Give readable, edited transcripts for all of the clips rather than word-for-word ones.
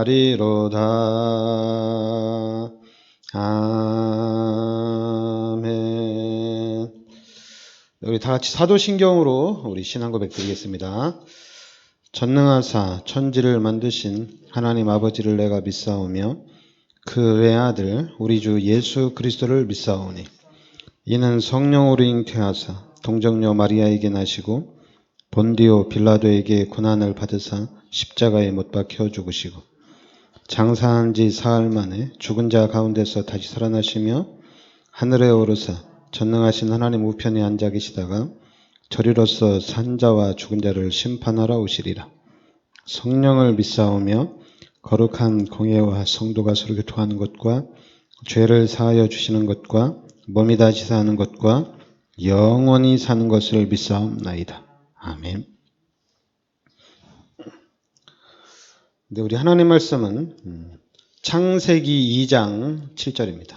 나리로다. 아멘. 우리 다 같이 사도신경으로 우리 신앙 고백 드리겠습니다. 전능하사 천지를 만드신 하나님 아버지를 내가 믿사오며 그 외아들 우리 주 예수 그리스도를 믿사오니 이는 성령으로 잉태하사 동정녀 마리아에게 나시고 본디오 빌라도에게 고난을 받으사 십자가에 못 박혀 죽으시고 장사한 지 사흘 만에 죽은 자 가운데서 다시 살아나시며 하늘에 오르사 전능하신 하나님 우편에 앉아 계시다가 저리로서 산자와 죽은 자를 심판하러 오시리라. 성령을 믿사오며 거룩한 공예와 성도가 서로 교통하는 것과 죄를 사하여 주시는 것과 몸이 다시 사는 것과 영원히 사는 것을 믿사옵나이다. 아멘. 네, 우리 하나님 말씀은 창세기 2장 7절입니다.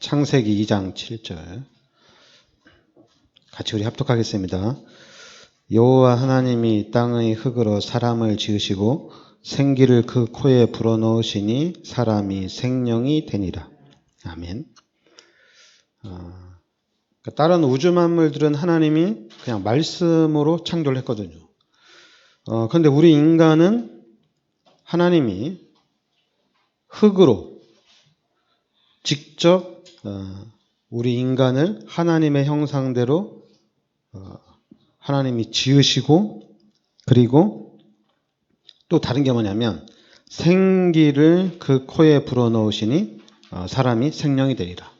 창세기 2장 7절 같이 우리 합독하겠습니다. 여호와 하나님이 땅의 흙으로 사람을 지으시고 생기를 그 코에 불어넣으시니 사람이 생명이 되니라. 아멘. 다른 우주 만물들은 하나님이 그냥 말씀으로 창조를 했거든요. 그런데 우리 인간은 하나님이 흙으로 직접 우리 인간을 하나님의 형상대로 하나님이 지으시고, 그리고 또 다른 게 뭐냐면 생기를 그 코에 불어넣으시니 사람이 생명이 되리라.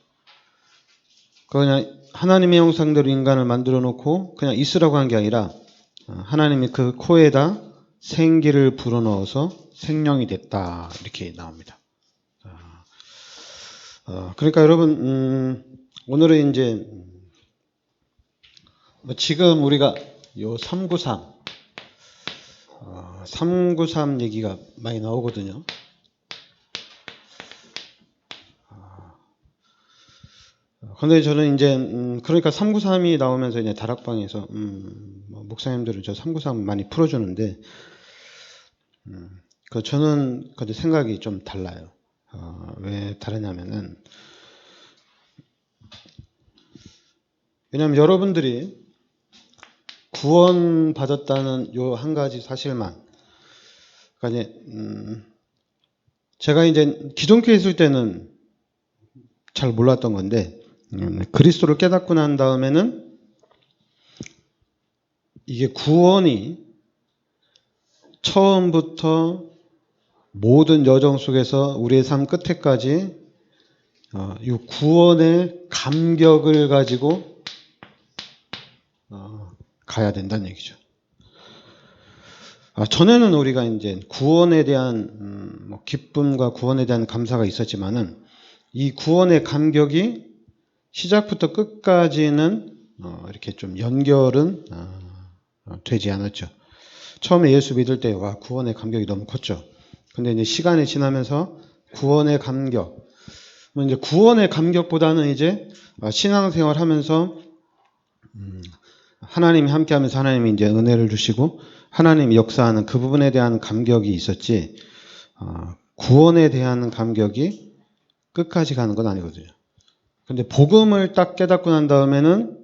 그냥 하나님의 형상대로 인간을 만들어 놓고 그냥 있으라고 한 게 아니라 하나님이 그 코에다 생기를 불어넣어서 생명이 됐다, 이렇게 나옵니다. 그러니까 여러분, 오늘은 이제 지금 우리가 요 393 얘기가 많이 나오거든요. 근데 저는 이제 그러니까 393이 나오면서 이제 다락방에서 목사님들은 저 393 많이 풀어주는데 저는 근데 생각이 좀 달라요. 왜 다르냐면은, 왜냐하면 여러분들이 구원받았다는 요 한 가지 사실만, 그러니까 이제 제가 이제 기존교회 있을 때는 잘 몰랐던 건데 그리스도를 깨닫고 난 다음에는 이게 구원이 처음부터 모든 여정 속에서 우리의 삶 끝에까지 이 구원의 감격을 가지고 가야 된다는 얘기죠. 전에는 우리가 이제 구원에 대한 기쁨과 구원에 대한 감사가 있었지만은 이 구원의 감격이 시작부터 끝까지는 이렇게 좀 연결은 되지 않았죠. 처음에 예수 믿을 때 구원의 감격이 너무 컸죠. 근데 이제 시간이 지나면서 구원의 감격, 이제 구원의 감격보다는 이제 신앙생활 하면서 하나님이 함께하면서 하나님이 이제 은혜를 주시고 하나님이 역사하는 그 부분에 대한 감격이 있었지, 구원에 대한 감격이 끝까지 가는 건 아니거든요. 근데 복음을 딱 깨닫고 난 다음에는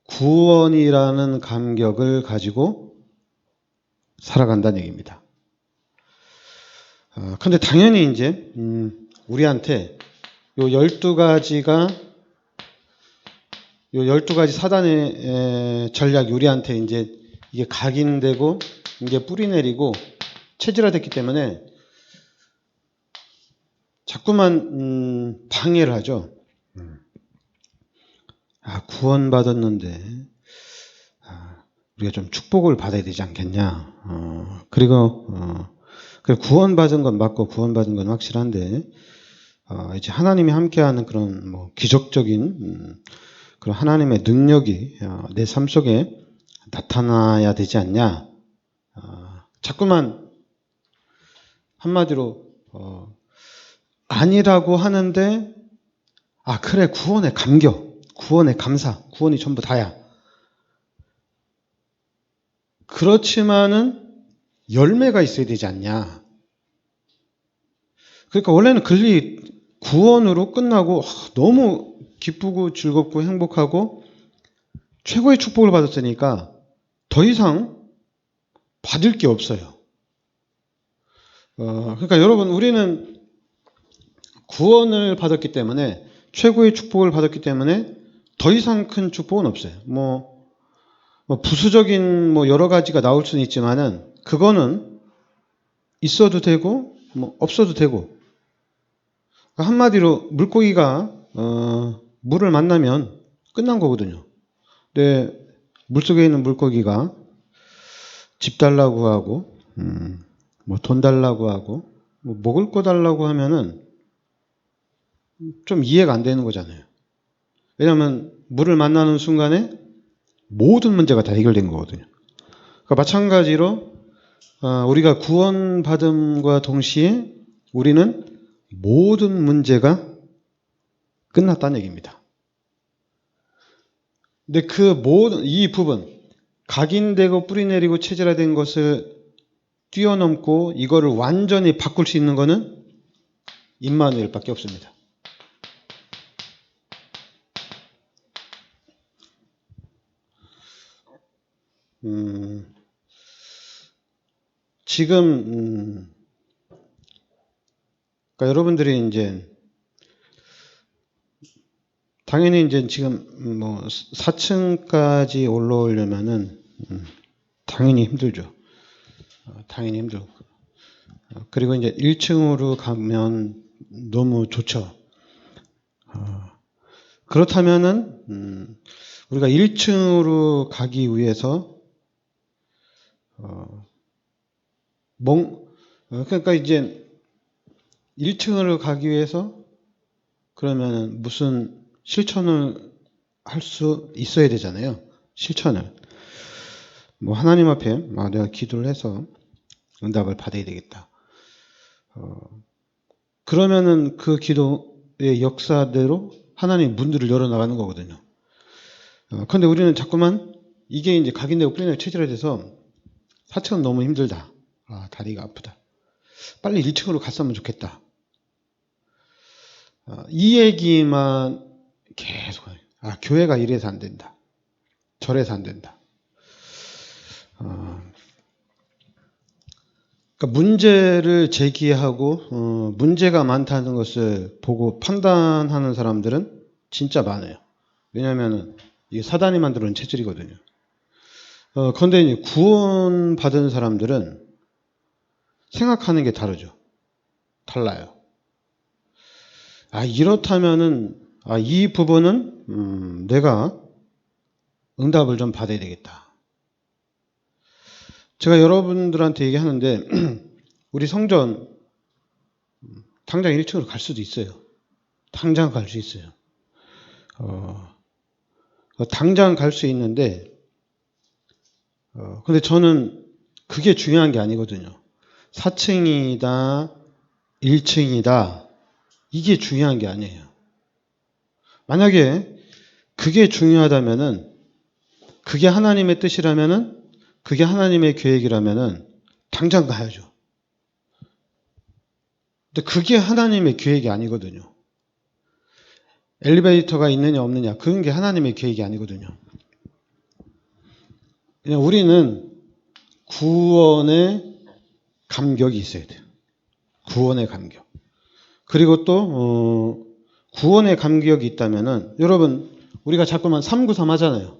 구원이라는 감격을 가지고 살아간다는 얘기입니다. 근데 당연히 이제 우리한테 요 12가지 사단의 전략이 우리한테 이제 이게 각인되고 이게 뿌리 내리고 체질화됐기 때문에 자꾸만 방해를 하죠. 구원받았는데 우리가 좀 축복을 받아야 되지 않겠냐. 그리고 구원받은 건 맞고 구원받은 건 확실한데 이제 하나님이 함께하는 그런 기적적인 그런 하나님의 능력이 내 삶 속에 나타나야 되지 않냐. 자꾸만 한마디로 아니라고 하는데 그래, 구원의 감격, 구원의 감사, 구원이 전부 다야. 그렇지만은 열매가 있어야 되지 않냐. 그러니까 원래는 구원으로 끝나고 너무 기쁘고 즐겁고 행복하고 최고의 축복을 받았으니까 더 이상 받을 게 없어요. 그러니까 여러분, 우리는 구원을 받았기 때문에, 최고의 축복을 받았기 때문에 더 이상 큰 축복은 없어요. 부수적인 여러 가지가 나올 수는 있지만은 그거는 있어도 되고 없어도 되고. 그러니까 한마디로 물고기가 물을 만나면 끝난 거거든요. 근데 물속에 있는 물고기가 집 달라고 하고 돈 달라고 하고 먹을 거 달라고 하면은 좀 이해가 안 되는 거잖아요. 왜냐하면 물을 만나는 순간에 모든 문제가 다 해결된 거거든요. 그러니까 마찬가지로 우리가 구원받음과 동시에 우리는 모든 문제가 끝났다는 얘기입니다. 근데 이 부분, 각인되고 뿌리내리고 체질화된 것을 뛰어넘고 이거를 완전히 바꿀 수 있는 거는 임마누엘밖에 없습니다. 지금 그러니까 여러분들이 이제 당연히 이제 지금 4층까지 올라오려면은 당연히 힘들죠. 당연히 힘들고. 그리고 이제 1층으로 가면 너무 좋죠. 그렇다면은 우리가 1층으로 가기 위해서 그러니까 이제 1층으로 가기 위해서 그러면은 무슨 실천을 할 수 있어야 되잖아요. 실천을. 하나님 앞에 내가 기도를 해서 응답을 받아야 되겠다. 그러면은 그 기도의 역사대로 하나님 문들을 열어나가는 거거든요. 그런데 우리는 자꾸만 이게 이제 각인되고 뿌리내리고 체질화돼서 4층은 너무 힘들다. 다리가 아프다. 빨리 1층으로 갔으면 좋겠다. 이 얘기만 계속 해요. 교회가 이래서 안 된다. 저래서 안 된다. 그러니까 문제를 제기하고 문제가 많다는 것을 보고 판단하는 사람들은 진짜 많아요. 왜냐하면 이게 사단이 만들어 놓은 체질이거든요. 그런데 이제 구원받은 사람들은 생각하는 게 다르죠. 달라요. 이렇다면은 이 부분은 내가 응답을 좀 받아야 되겠다. 제가 여러분들한테 얘기하는데 우리 성전 당장 1층으로 갈 수도 있어요. 당장 갈 수 있어요. 당장 갈 수 있는데 근데 저는 그게 중요한 게 아니거든요. 4층이다 1층이다 이게 중요한 게 아니에요. 만약에 그게 중요하다면은, 그게 하나님의 뜻이라면은, 그게 하나님의 계획이라면은 당장 가야죠. 근데 그게 하나님의 계획이 아니거든요. 엘리베이터가 있느냐 없느냐 그런 게 하나님의 계획이 아니거든요. 그냥 우리는 구원의 감격이 있어야 돼요. 구원의 감격. 그리고 또 구원의 감격이 있다면은 여러분 우리가 자꾸만 393 하잖아요.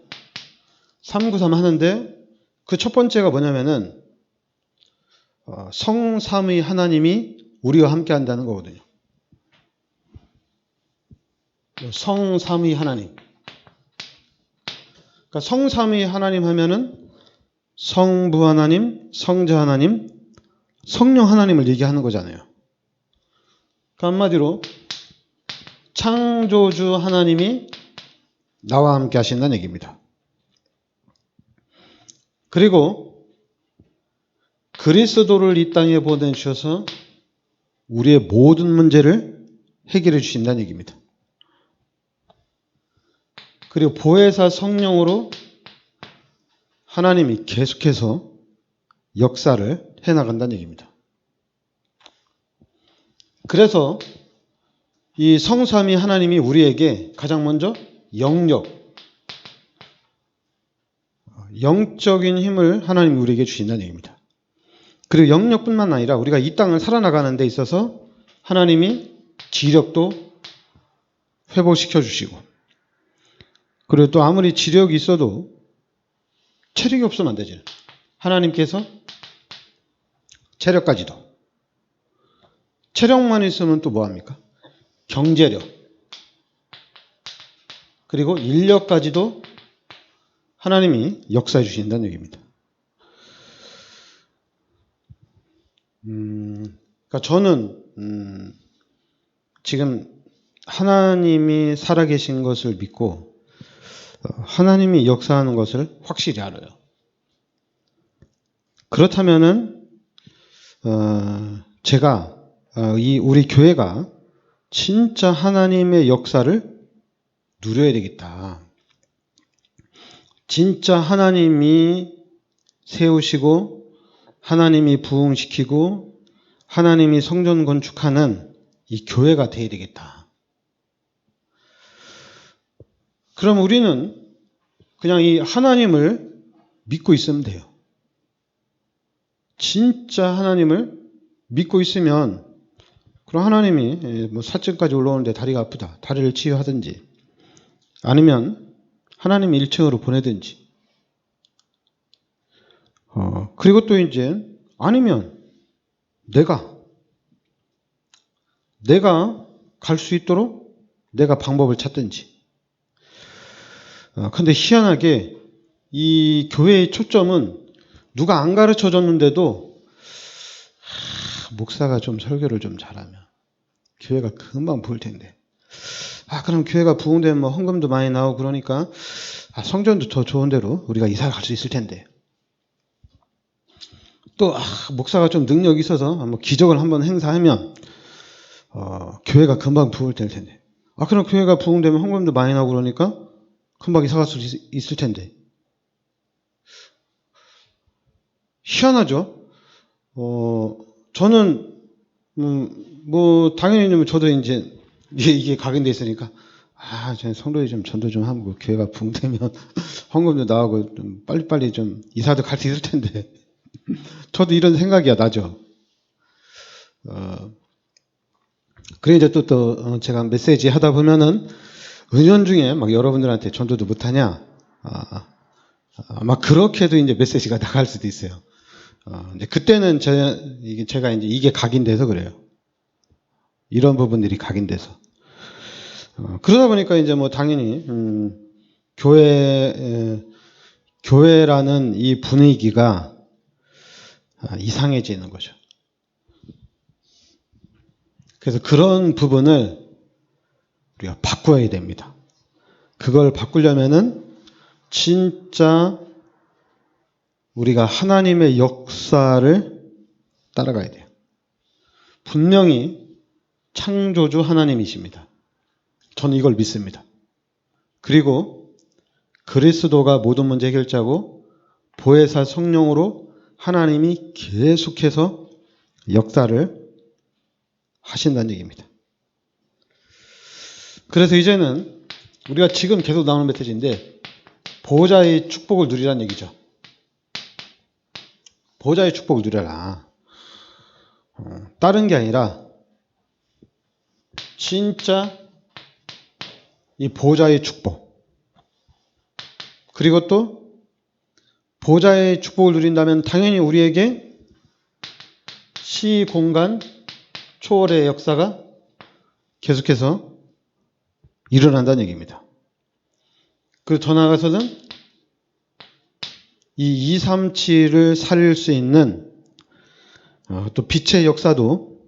393 하는데 그 첫 번째가 뭐냐면은 성삼위 하나님이 우리와 함께 한다는 거거든요. 성삼위 하나님. 그러니까 성삼위 하나님 하면은 성부 하나님, 성자 하나님, 성령 하나님을 얘기하는 거잖아요. 그러니까 한마디로 창조주 하나님이 나와 함께 하신다는 얘기입니다. 그리고 그리스도를 이 땅에 보내주셔서 우리의 모든 문제를 해결해 주신다는 얘기입니다. 그리고 보혜사 성령으로 하나님이 계속해서 역사를 해나간다는 얘기입니다. 그래서 이 성삼위 하나님이 우리에게 가장 먼저 영적인 힘을 하나님이 우리에게 주신다는 얘기입니다. 그리고 영역뿐만 아니라 우리가 이 땅을 살아나가는 데 있어서 하나님이 지력도 회복시켜 주시고, 그리고 또 아무리 지력이 있어도 체력이 없으면 안 되죠. 하나님께서 체력만 있으면 또 뭐합니까? 경제력, 그리고 인력까지도 하나님이 역사해 주신다는 얘기입니다. 그러니까 저는 지금 하나님이 살아계신 것을 믿고 하나님이 역사하는 것을 확실히 알아요. 그렇다면은 제가 우리 교회가 진짜 하나님의 역사를 누려야 되겠다. 진짜 하나님이 세우시고 하나님이 부흥시키고 하나님이 성전 건축하는 이 교회가 되어야 되겠다. 그럼 우리는 그냥 이 하나님을 믿고 있으면 돼요. 진짜 하나님을 믿고 있으면, 그럼 하나님이 뭐 4층까지 올라오는데 다리가 아프다, 다리를 치유하든지, 아니면 하나님이 1층으로 보내든지, 그리고 또 이제 아니면 내가 갈 수 있도록 내가 방법을 찾든지. 근데 희한하게 이 교회의 초점은 누가 안 가르쳐 줬는데도 목사가 좀 설교를 좀 잘하면 교회가 금방 부을 텐데, 그럼 교회가 부흥되면 뭐 헌금도 많이 나오고 그러니까 성전도 더 좋은 데로 우리가 이사 갈 수 있을 텐데, 또 목사가 좀 능력이 있어서 뭐 기적을 한번 행사하면 교회가 금방 부을 텐데, 그럼 교회가 부흥되면 헌금도 많이 나오고 그러니까 금방 이사 갈 수 있을 텐데. 희한하죠? 저는 뭐 당연히 저도 이제 이게 각인돼 있으니까 저 성도들이 좀 전도 좀 하고 교회가 부흥되면 헌금도 나오고 좀 빨리빨리 좀 이사도 갈 수 있을 텐데. 저도 이런 생각이 나죠. 그래 이제 또 제가 메시지 하다 보면은 은연중에 막 여러분들한테 전도도 못하냐, 아마 그렇게도 이제 메시지가 나갈 수도 있어요. 이제 그때는 제가 이제 이게 각인돼서 그래요. 이런 부분들이 각인돼서. 그러다 보니까 이제 뭐 당연히 교회라는 이 분위기가 이상해지는 거죠. 그래서 그런 부분을 우리가 바꿔야 됩니다. 그걸 바꾸려면은 진짜 우리가 하나님의 역사를 따라가야 돼요. 분명히 창조주 하나님이십니다. 저는 이걸 믿습니다. 그리고 그리스도가 모든 문제 해결자고 보혜사 성령으로 하나님이 계속해서 역사를 하신다는 얘기입니다. 그래서 이제는 우리가 지금 계속 나오는 메시지인데 보호자의 축복을 누리라는 얘기죠. 보호자의 축복을 누려라. 다른 게 아니라 진짜 이 보호자의 축복, 그리고 또 보호자의 축복을 누린다면 당연히 우리에게 시, 공간, 초월의 역사가 계속해서 일어난다는 얘기입니다. 그리고 더 나아가서는 이 237을 살릴 수 있는 또 빛의 역사도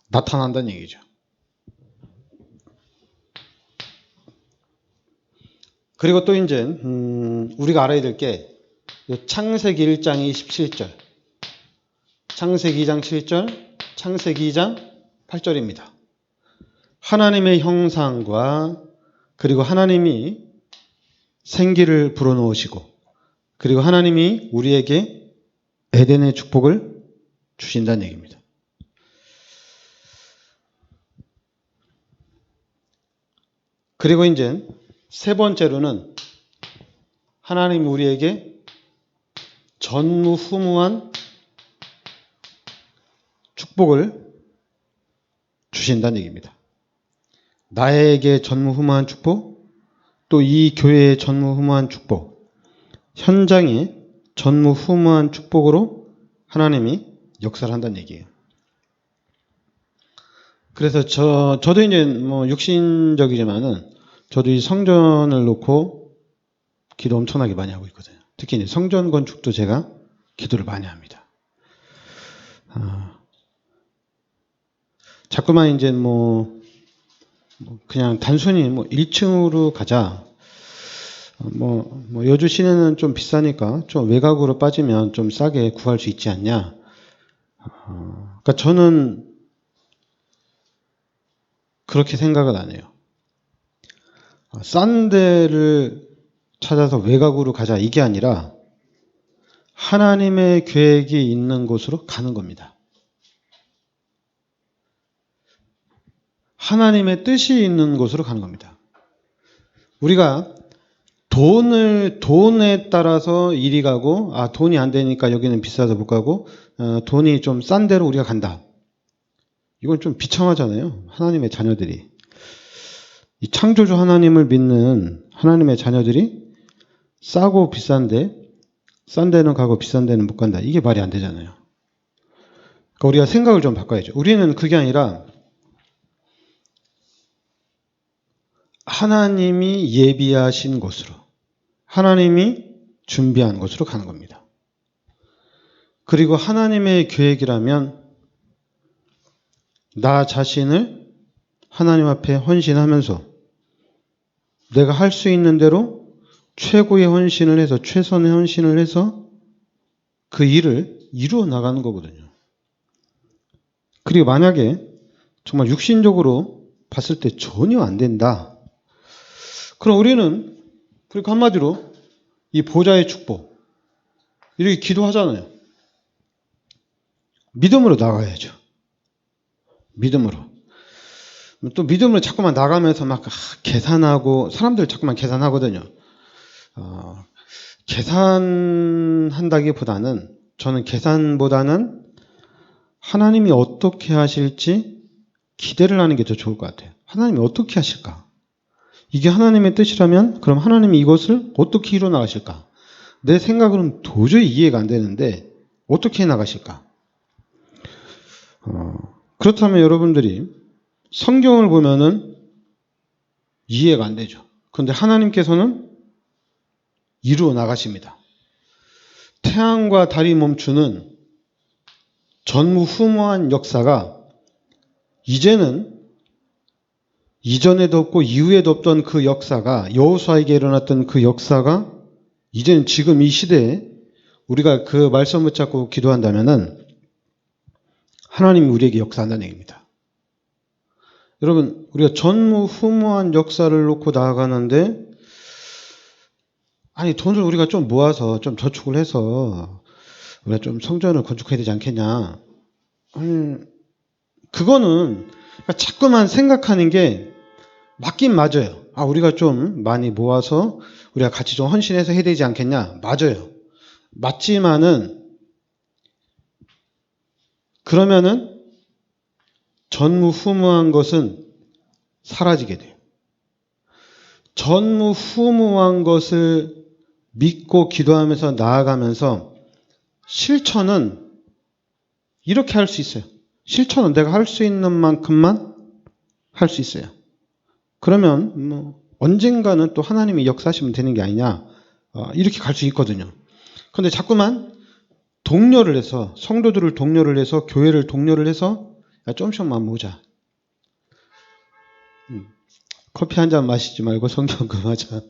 나타난다는 얘기죠. 그리고 또 이제 우리가 알아야 될 게 창세기 1장 27절, 창세기 2장 7절, 창세기 2장 8절입니다. 하나님의 형상과 그리고 하나님이 생기를 불어넣으시고, 그리고 하나님이 우리에게 에덴의 축복을 주신다는 얘기입니다. 그리고 이제 세 번째로는 하나님이 우리에게 전무후무한 축복을 주신다는 얘기입니다. 나에게 전무후무한 축복, 또 이 교회의 전무후무한 축복, 현장에 전무후무한 축복으로 하나님이 역사를 한다는 얘기예요. 그래서 저도 이제 뭐 육신적이지만은 저도 이 성전을 놓고 기도 엄청나게 많이 하고 있거든요. 특히 이제 성전 건축도 제가 기도를 많이 합니다. 자꾸만 이제 그냥 단순히 1층으로 가자. 여주 시내는 좀 비싸니까 좀 외곽으로 빠지면 좀 싸게 구할 수 있지 않냐. 그러니까 저는 그렇게 생각은 안 해요. 싼 데를 찾아서 외곽으로 가자 이게 아니라 하나님의 계획이 있는 곳으로 가는 겁니다. 하나님의 뜻이 있는 곳으로 가는 겁니다. 우리가 돈에 따라서 이리 가고, 돈이 안 되니까 여기는 비싸서 못 가고, 돈이 좀 싼 데로 우리가 간다. 이건 좀 비참하잖아요. 하나님의 자녀들이. 이 창조주 하나님을 믿는 하나님의 자녀들이 싸고 비싼데, 싼 데는 가고 비싼 데는 못 간다. 이게 말이 안 되잖아요. 그러니까 우리가 생각을 좀 바꿔야죠. 우리는 그게 아니라 하나님이 예비하신 곳으로, 하나님이 준비한 곳으로 가는 겁니다. 그리고 하나님의 계획이라면 나 자신을 하나님 앞에 헌신하면서 내가 할 수 있는 대로 최고의 헌신을 해서, 최선의 헌신을 해서 그 일을 이루어 나가는 거거든요. 그리고 만약에 정말 육신적으로 봤을 때 전혀 안 된다. 그럼 우리는 그리고 한마디로 이 보좌의 축복 이렇게 기도하잖아요. 믿음으로 나가야죠. 믿음으로. 또 믿음으로 자꾸만 나가면서 막 계산하고, 사람들 자꾸만 계산하거든요. 계산한다기보다는, 저는 계산보다는 하나님이 어떻게 하실지 기대를 하는 게 더 좋을 것 같아요. 하나님이 어떻게 하실까? 이게 하나님의 뜻이라면 그럼 하나님이 이것을 어떻게 이루어 나가실까? 내 생각으로는 도저히 이해가 안 되는데 어떻게 해 나가실까? 그렇다면 여러분들이 성경을 보면은 이해가 안 되죠. 그런데 하나님께서는 이루어 나가십니다. 태양과 달이 멈추는 전무후무한 역사가 이제는 이전에도 없고 이후에도 없던 그 역사가, 여호수아에게 일어났던 그 역사가 이제는 지금 이 시대에 우리가 그 말씀 붙잡고 기도한다면은 하나님이 우리에게 역사한다는 얘기입니다. 여러분, 우리가 전무후무한 역사를 놓고 나아가는데, 돈을 우리가 좀 모아서 좀 저축을 해서 우리가 좀 성전을 건축해야 되지 않겠냐. 그거는 자꾸만 생각하는 게 맞긴 맞아요. 우리가 좀 많이 모아서 우리가 같이 좀 헌신해서 해야 되지 않겠냐. 맞아요. 맞지만은 그러면은 전무후무한 것은 사라지게 돼요. 전무후무한 것을 믿고 기도하면서 나아가면서 실천은 이렇게 할 수 있어요. 실천은 내가 할 수 있는 만큼만 할 수 있어요. 그러면 언젠가는 또 하나님이 역사하시면 되는 게 아니냐, 이렇게 갈 수 있거든요. 그런데 자꾸만 독려를 해서, 성도들을 독려를 해서, 교회를 독려를 해서 조금씩만 모자. 커피 한 잔 마시지 말고 성경 금하자.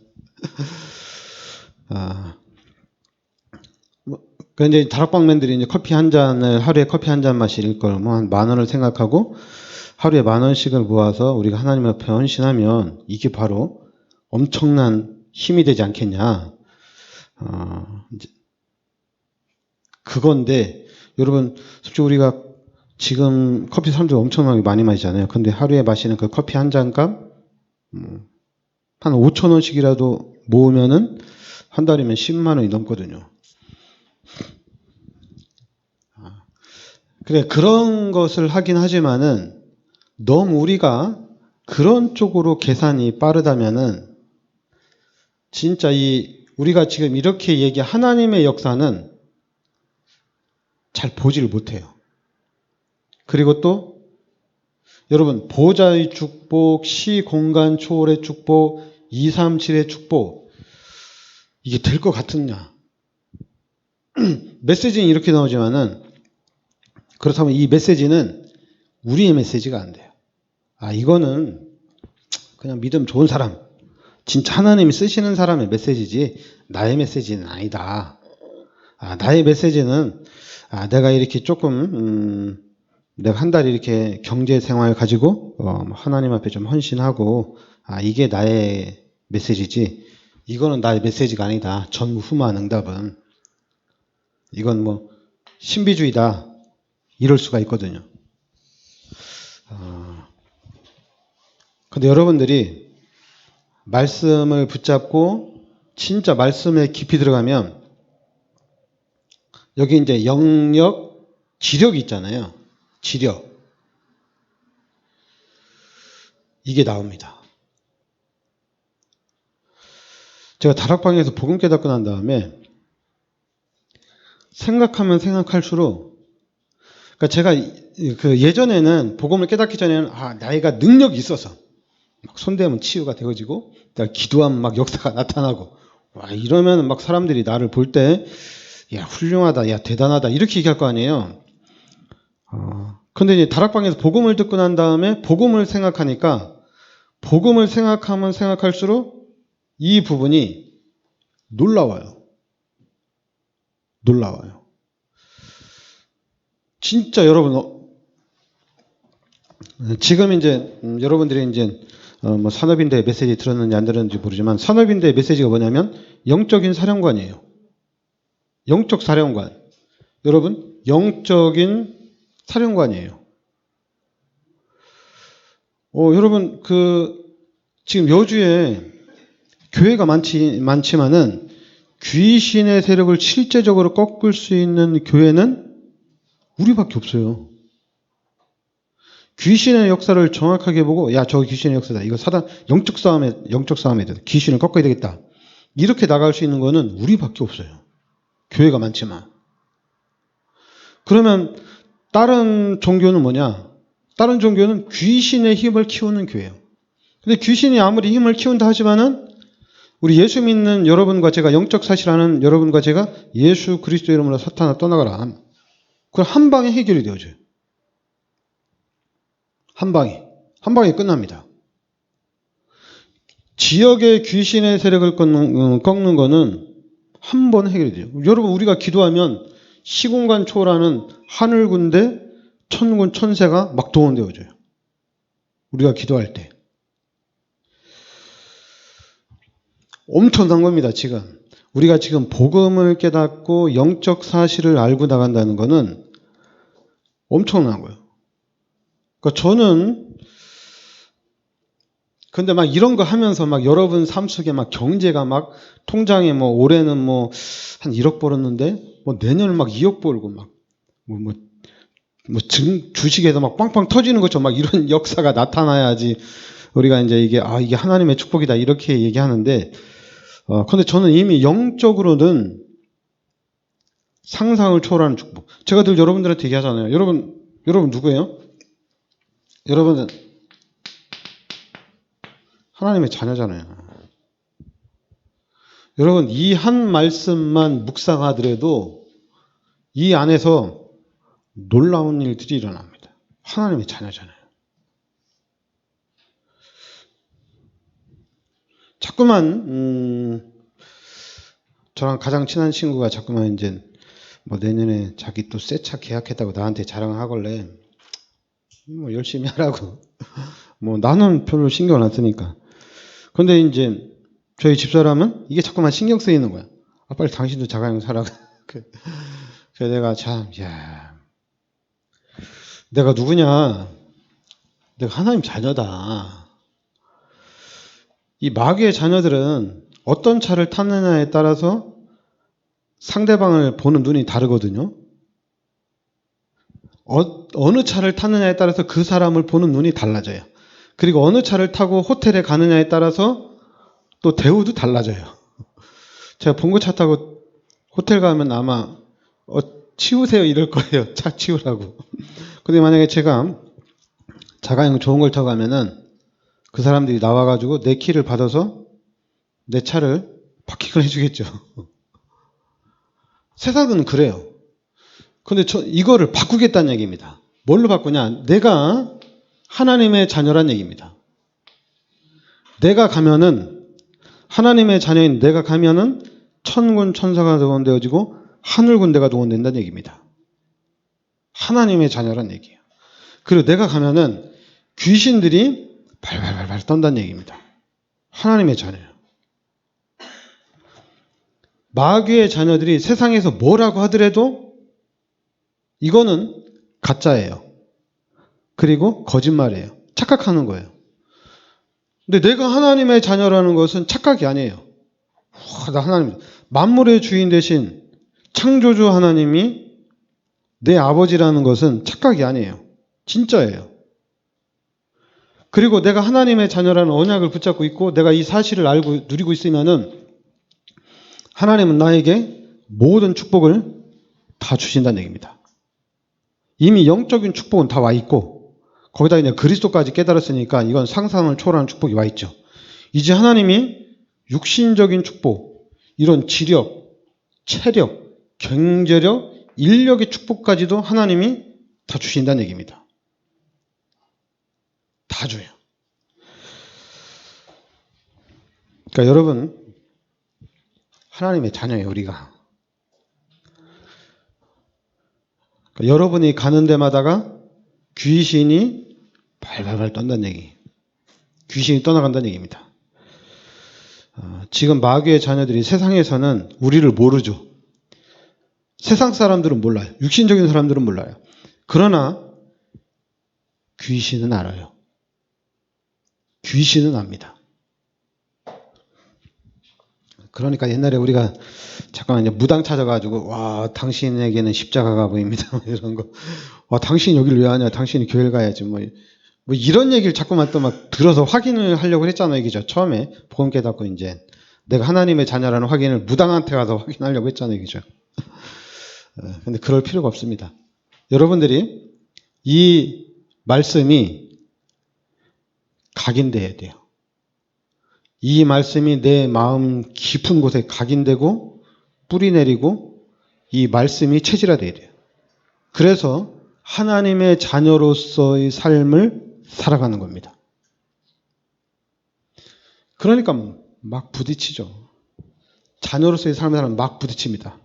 그런데 다락방맨들이 이제 커피 한 잔을, 하루에 커피 한 잔 마실 걸 한 10,000원을 생각하고 하루에 10,000원씩을 모아서 우리가 하나님 앞에 헌신하면 이게 바로 엄청난 힘이 되지 않겠냐. 이제 그건데, 여러분, 솔직히 우리가 지금 커피 사람들 엄청나게 많이 마시잖아요. 근데 하루에 마시는 그 커피 한 잔값, 한 5,000원씩이라도 모으면은 한 달이면 10만 원이 넘거든요. 그래, 그런 것을 하긴 하지만은 너무 우리가 그런 쪽으로 계산이 빠르다면은 진짜 우리가 지금 이렇게 하나님의 역사는 잘 보지를 못해요. 그리고 또 여러분, 보좌의 축복, 시공간 초월의 축복, 237의 축복, 이게 될 것 같으냐? 메시지는 이렇게 나오지만은, 그렇다면 이 메시지는 우리의 메시지가 안 돼요. 이거는 그냥 믿음 좋은 사람, 진짜 하나님이 쓰시는 사람의 메시지지 나의 메시지는 아니다. 나의 메시지는 내가 이렇게 조금 내가 한 달 이렇게 경제 생활 가지고 하나님 앞에 좀 헌신하고 이게 나의 메시지지 이거는 나의 메시지가 아니다. 전무후무한 이건 뭐 신비주의다. 이럴 수가 있거든요. 근데 여러분들이 말씀을 붙잡고 진짜 말씀에 깊이 들어가면 여기 이제 영역, 지력이 있잖아요. 지력. 이게 나옵니다. 제가 다락방에서 복음 깨닫고 난 다음에 생각하면 생각할수록 그러니까 제가 그 예전에는 복음을 깨닫기 전에는 나이가 능력이 있어서 막 손대면 치유가 되어지고 내가 기도하면 막 역사가 나타나고 이러면 막 사람들이 나를 볼 때 야 훌륭하다, 야 대단하다 이렇게 얘기할 거 아니에요. 근데 이제 다락방에서 복음을 듣고 난 다음에 복음을 생각하니까 복음을 생각하면 생각할수록 이 부분이 놀라워요. 진짜 여러분 지금 이제 여러분들이 이제 뭐 산업인대 메시지 들었는지 안 들었는지 모르지만 산업인대 메시지가 뭐냐면 영적인 사령관이에요. 영적 사령관. 여러분 영적인 사령관이에요. 여러분 지금 여주에 교회가 많지만은 귀신의 세력을 실제적으로 꺾을 수 있는 교회는 우리밖에 없어요. 귀신의 역사를 정확하게 보고 야, 저 귀신의 역사다. 이거 사단 영적 싸움에 돼. 귀신을 꺾어야 되겠다. 이렇게 나갈 수 있는 거는 우리밖에 없어요. 교회가 많지만. 그러면 다른 종교는 뭐냐? 다른 종교는 귀신의 힘을 키우는 교회예요. 근데 귀신이 아무리 힘을 키운다 하지만은 우리 예수 믿는 여러분과 제가 영적 사실하는 여러분과 제가 예수 그리스도 이름으로 사탄아 떠나가라. 그럼 한 방에 해결이 되어져요. 한 방에 끝납니다. 지역의 귀신의 세력을 꺾는 거는 한 번 해결이 돼요. 여러분 우리가 기도하면 시공간 초월하는 하늘 군대, 천군 천세가 막 동원되어져요. 우리가 기도할 때. 엄청난 겁니다. 지금. 우리가 지금 복음을 깨닫고 영적 사실을 알고 나간다는 거는 엄청난 거예요. 그러니까 저는 근데 막 이런 거 하면서 막 여러분 삶 속에 막 경제가 막 통장에 뭐 올해는 뭐 한 1억 벌었는데 뭐 내년은 막 2억 벌고 막 주식에서 막 빵빵 터지는 것처럼 막 이런 역사가 나타나야지 우리가 이제 이게 하나님의 축복이다 이렇게 얘기하는데 근데 저는 이미 영적으로는 상상을 초월하는 축복. 제가 늘 여러분들한테 얘기하잖아요. 여러분 누구예요? 여러분은 하나님의 자녀잖아요. 여러분 이 한 말씀만 묵상하더라도 이 안에서 놀라운 일들이 일어납니다. 하나님의 자녀잖아요. 자꾸만 저랑 가장 친한 친구가 자꾸만 이제 뭐 내년에 자기 또 새 차 계약했다고 나한테 자랑하길래 열심히 하라고 뭐 나는 별로 신경 안 쓰니까. 근데 이제 저희 집사람은 이게 자꾸만 신경 쓰이는 거야. 아, 빨리 당신도 자가용 사라. 그래서 내가 참, 야, 내가 누구냐? 내가 하나님 자녀다. 이 마귀의 자녀들은 어떤 차를 탔느냐에 따라서 상대방을 보는 눈이 다르거든요. 어느 차를 탔느냐에 따라서 그 사람을 보는 눈이 달라져요. 그리고 어느 차를 타고 호텔에 가느냐에 따라서 또 대우도 달라져요. 제가 봉고차 타고 호텔 가면 아마 치우세요 이럴 거예요. 차 치우라고. 근데 만약에 제가 자가용 좋은 걸 타고 가면은 그 사람들이 나와가지고 내 키를 받아서 내 차를 파킹을 해주겠죠. 세상은 그래요. 근데 이거를 바꾸겠다는 얘기입니다. 뭘로 바꾸냐? 내가 하나님의 자녀란 얘기입니다. 내가 가면은, 하나님의 자녀인 내가 가면은 천군 천사가 동원되어지고 하늘 군대가 동원된다는 얘기입니다. 하나님의 자녀란 얘기예요. 그리고 내가 가면은 귀신들이 발발발발 떤다는 얘기입니다. 하나님의 자녀예요. 마귀의 자녀들이 세상에서 뭐라고 하더라도 이거는 가짜예요. 그리고 거짓말이에요. 착각하는 거예요. 근데 내가 하나님의 자녀라는 것은 착각이 아니에요. 나 하나님, 만물의 주인 대신 창조주 하나님이 내 아버지라는 것은 착각이 아니에요. 진짜예요. 그리고 내가 하나님의 자녀라는 언약을 붙잡고 있고 내가 이 사실을 알고 누리고 있으면은 하나님은 나에게 모든 축복을 다 주신다는 얘기입니다. 이미 영적인 축복은 다 와 있고 거기다 이제 그리스도까지 깨달았으니까 이건 상상을 초월하는 축복이 와 있죠. 이제 하나님이 육신적인 축복, 이런 지력, 체력, 경제력, 인력의 축복까지도 하나님이 다 주신다는 얘기입니다. 다 줘요. 그러니까 여러분, 하나님의 자녀예요, 우리가. 그러니까 여러분이 가는 데마다가 귀신이 발발발 떤다는 얘기. 귀신이 떠나간다는 얘기입니다. 지금 마귀의 자녀들이 세상에서는 우리를 모르죠. 세상 사람들은 몰라요. 육신적인 사람들은 몰라요. 그러나 귀신은 알아요. 귀신은 압니다. 그러니까 옛날에 우리가 잠깐 이제 무당 찾아가지고 와 당신에게는 십자가가 보입니다 이런 거. 와 당신 여기를 왜 하냐? 당신이 교회를 가야지 뭐 이런 얘기를 자꾸만 또 막 들어서 확인을 하려고 했잖아요, 얘기죠. 처음에 복음 깨닫고 이제 내가 하나님의 자녀라는 확인을 무당한테 가서 확인하려고 했잖아요, 얘기죠. 근데 그럴 필요가 없습니다. 여러분들이 이 말씀이 각인돼야 돼요. 이 말씀이 내 마음 깊은 곳에 각인되고 뿌리 내리고 이 말씀이 체질화돼야 돼요. 그래서 하나님의 자녀로서의 삶을 살아가는 겁니다. 그러니까 막 부딪히죠. 자녀로서의 삶을 살면 막 부딪힙니다.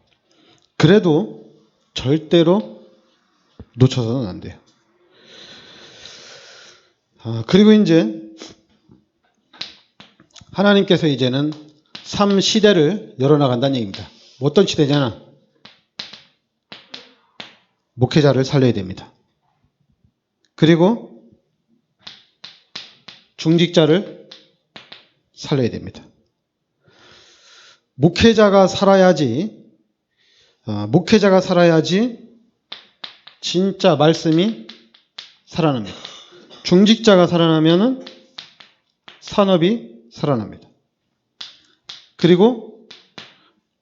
그래도 절대로 놓쳐서는 안 돼요. 그리고 이제 하나님께서 이제는 3시대를 열어나간다는 얘기입니다. 어떤 시대잖아? 목회자를 살려야 됩니다. 그리고 중직자를 살려야 됩니다. 목회자가 살아야지 진짜 말씀이 살아납니다. 중직자가 살아나면은 산업이 살아납니다. 그리고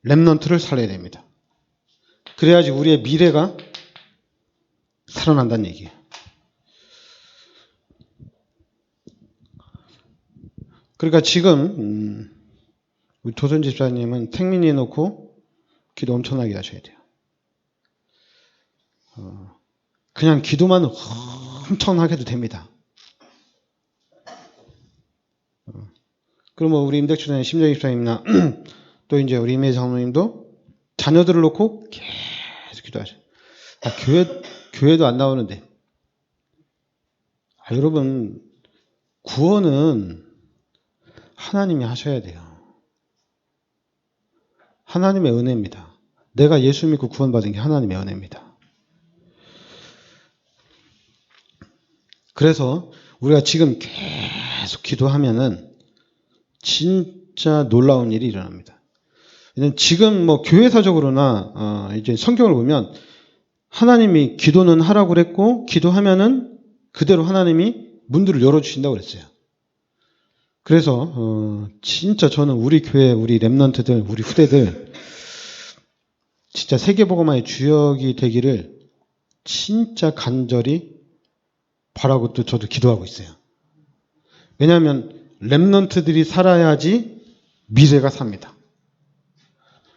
렘넌트를 살려야 됩니다. 그래야지 우리의 미래가 살아난다는 얘기예요. 그러니까 지금 우리 도선 집사님은 택민이 놓고 기도 엄청나게 하셔야 돼요. 그냥 기도만 엄청나게 해도 됩니다. 그러면 우리 임덕춘의 심정 집사님이나 또 이제 우리 임혜 장로님도 자녀들을 놓고 계속 기도하셔요. 교회도 안 나오는데. 여러분, 구원은 하나님이 하셔야 돼요. 하나님의 은혜입니다. 내가 예수 믿고 구원받은 게 하나님의 은혜입니다. 그래서 우리가 지금 계속 기도하면은 진짜 놀라운 일이 일어납니다. 지금 뭐 교회사적으로나 이제 성경을 보면 하나님이 기도는 하라고 그랬고 기도하면은 그대로 하나님이 문들을 열어주신다고 그랬어요. 그래서 진짜 저는 우리 교회, 우리 렘넌트들, 우리 후대들 진짜 세계복음화의 주역이 되기를 진짜 간절히 바라고 또 저도 기도하고 있어요. 왜냐하면 렘넌트들이 살아야지 미래가 삽니다.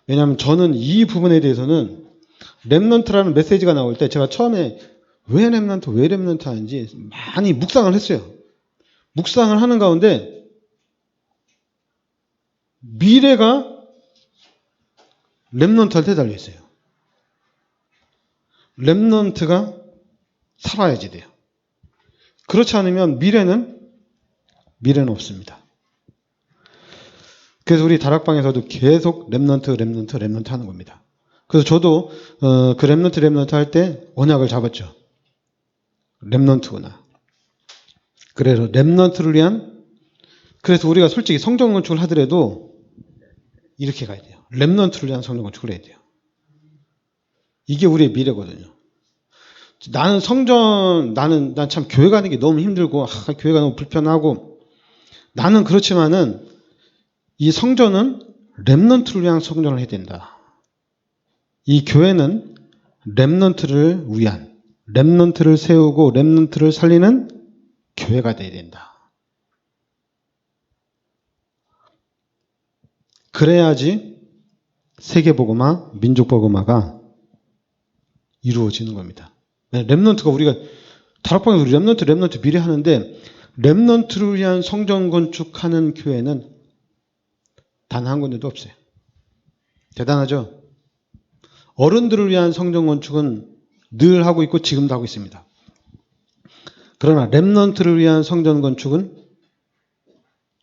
왜냐하면 저는 이 부분에 대해서는 렘넌트라는 메시지가 나올 때 제가 처음에 왜 렘넌트 하는지 많이 묵상을 했어요. 묵상을 하는 가운데 미래가 렘넌트한테 달려있어요. 렘넌트가 살아야지 돼요. 그렇지 않으면 미래는 없습니다. 그래서 우리 다락방에서도 계속 렘넌트 하는 겁니다. 그래서 저도 그 렘넌트 할 때 언약을 잡았죠. 렘넌트구나. 그래서 렘넌트를 위한, 그래서 우리가 솔직히 성전 건축을 하더라도 이렇게 가야 돼요. 렘넌트를 위한 성전 건축을 해야 돼요. 이게 우리의 미래거든요. 나는 난 참 교회 가는 게 너무 힘들고, 교회가 너무 불편하고, 나는 그렇지만은 이 성전은 렘넌트를 위한 성전을 해야 된다. 이 교회는 렘넌트를 위한, 렘넌트를 세우고 렘넌트를 살리는 교회가 돼야 된다. 그래야지 세계복음화, 민족복음화가 이루어지는 겁니다. 렘넌트가 우리가 다락방에서 우리 렘넌트 미래 하는데 렘넌트를 위한 성전 건축하는 교회는 단 한 군데도 없어요. 대단하죠? 어른들을 위한 성전 건축은 늘 하고 있고 지금도 하고 있습니다. 그러나 렘넌트를 위한 성전 건축은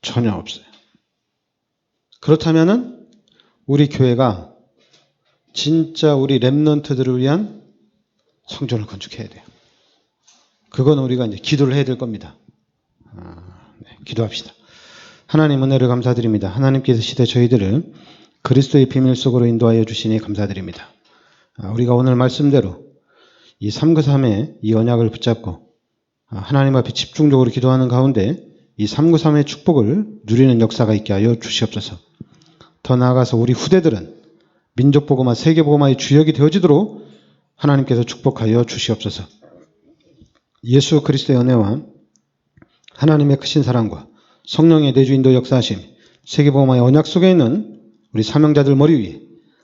전혀 없어요. 그렇다면은 우리 교회가 진짜 우리 렘넌트들을 위한 성전을 건축해야 돼요. 그건 우리가 이제 기도를 해야 될 겁니다. 기도합시다. 하나님 은혜를 감사드립니다. 하나님께서 시대 저희들을 그리스도의 비밀 속으로 인도하여 주시니 감사드립니다. 우리가 오늘 말씀대로 이 393의 이 언약을 붙잡고 하나님 앞에 집중적으로 기도하는 가운데 이 393의 축복을 누리는 역사가 있게 하여 주시옵소서. 더 나아가서 우리 후대들은 민족복음화, 세계복음화의 주역이 되어지도록 하나님께서 축복하여 주시옵소서. 예수 그리스도의 은혜와 하나님의 크신 사랑과 성령의 내주인도 역사하심, 세계복음화의 언약 속에 있는 우리 사명자들 머리 위에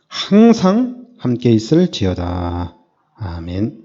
항상 함께 있을지어다. 아멘.